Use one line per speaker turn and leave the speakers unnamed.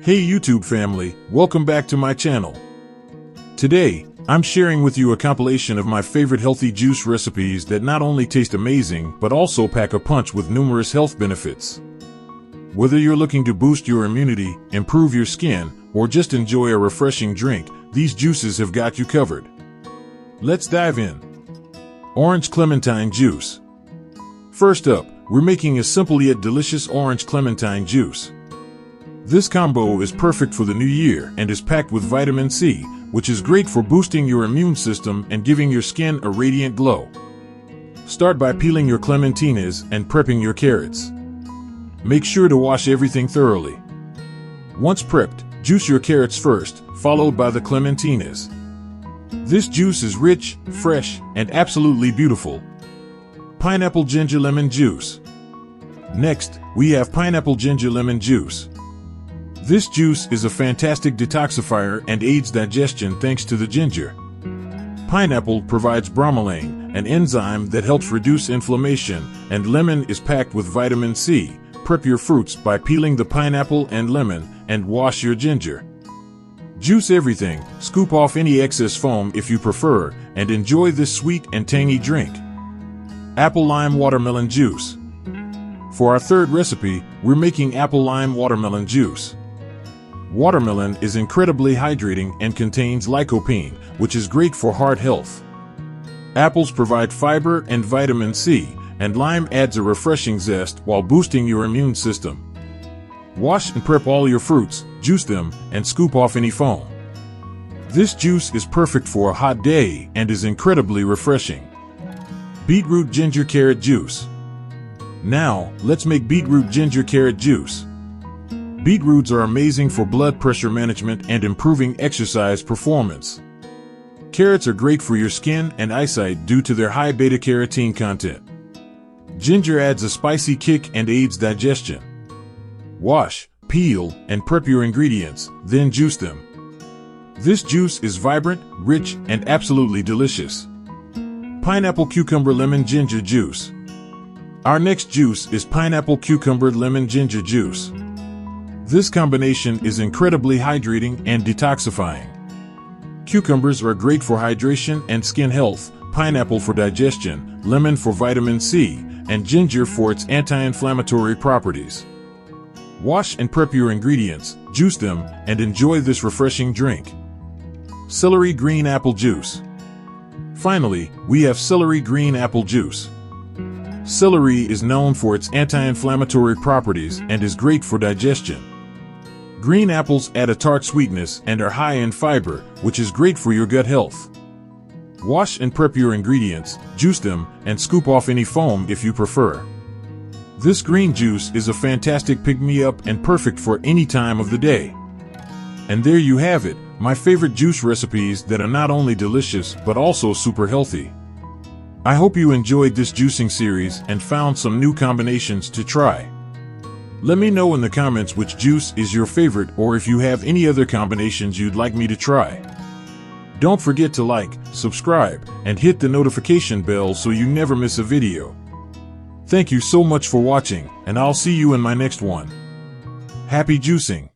Hey YouTube family, welcome back to my channel. Today, I'm sharing with you a compilation of my favorite healthy juice recipes that not only taste amazing, but also pack a punch with numerous health benefits. Whether you're looking to boost your immunity, improve your skin, or just enjoy a refreshing drink, these juices have got you covered. Let's dive in. Orange Clementine Juice. First up, we're making a simple yet delicious orange clementine juice. This combo is perfect for the new year and is packed with vitamin C, which is great for boosting your immune system and giving your skin a radiant glow. Start by peeling your clementines and prepping your carrots. Make sure to wash everything thoroughly. Once prepped, juice your carrots first, followed by the clementines. This juice is rich, fresh, and absolutely beautiful. Pineapple Ginger Lemon Juice. Next, we have pineapple ginger lemon juice. This juice is a fantastic detoxifier and aids digestion thanks to the ginger. Pineapple provides bromelain, an enzyme that helps reduce inflammation, and lemon is packed with vitamin C. Prep your fruits by peeling the pineapple and lemon, and wash your ginger. Juice everything, scoop off any excess foam if you prefer, and enjoy this sweet and tangy drink. Apple Lime Watermelon Juice. For our third recipe, we're making apple lime watermelon juice. Watermelon is incredibly hydrating and contains lycopene, which is great for heart health. Apples provide fiber and vitamin C, and lime adds a refreshing zest while boosting your immune system. Wash and prep all your fruits, juice them, and scoop off any foam. This juice is perfect for a hot day and is incredibly refreshing. Beetroot Ginger Carrot Juice. Now, let's make beetroot ginger carrot juice. Beetroots are amazing for blood pressure management and improving exercise performance. Carrots are great for your skin and eyesight due to their high beta-carotene content. Ginger adds a spicy kick and aids digestion. Wash, peel, and prep your ingredients, then juice them. This juice is vibrant, rich, and absolutely delicious. Pineapple Cucumber Lemon Ginger Juice. Our next juice is pineapple cucumber lemon ginger juice. This combination is incredibly hydrating and detoxifying. Cucumbers are great for hydration and skin health, pineapple for digestion, lemon for vitamin C, and ginger for its anti-inflammatory properties. Wash and prep your ingredients, juice them, and enjoy this refreshing drink. Celery Green Apple Juice. Finally, we have celery green apple juice. Celery is known for its anti-inflammatory properties and is great for digestion. Green apples add a tart sweetness and are high in fiber, which is great for your gut health. Wash and prep your ingredients, juice them, and scoop off any foam if you prefer. This green juice is a fantastic pick-me-up and perfect for any time of the day. And there you have it, my favorite juice recipes that are not only delicious but also super healthy. I hope you enjoyed this juicing series and found some new combinations to try. Let me know in the comments which juice is your favorite or if you have any other combinations you'd like me to try. Don't forget to like, subscribe, and hit the notification bell so you never miss a video. Thank you so much for watching, and I'll see you in my next one. Happy juicing!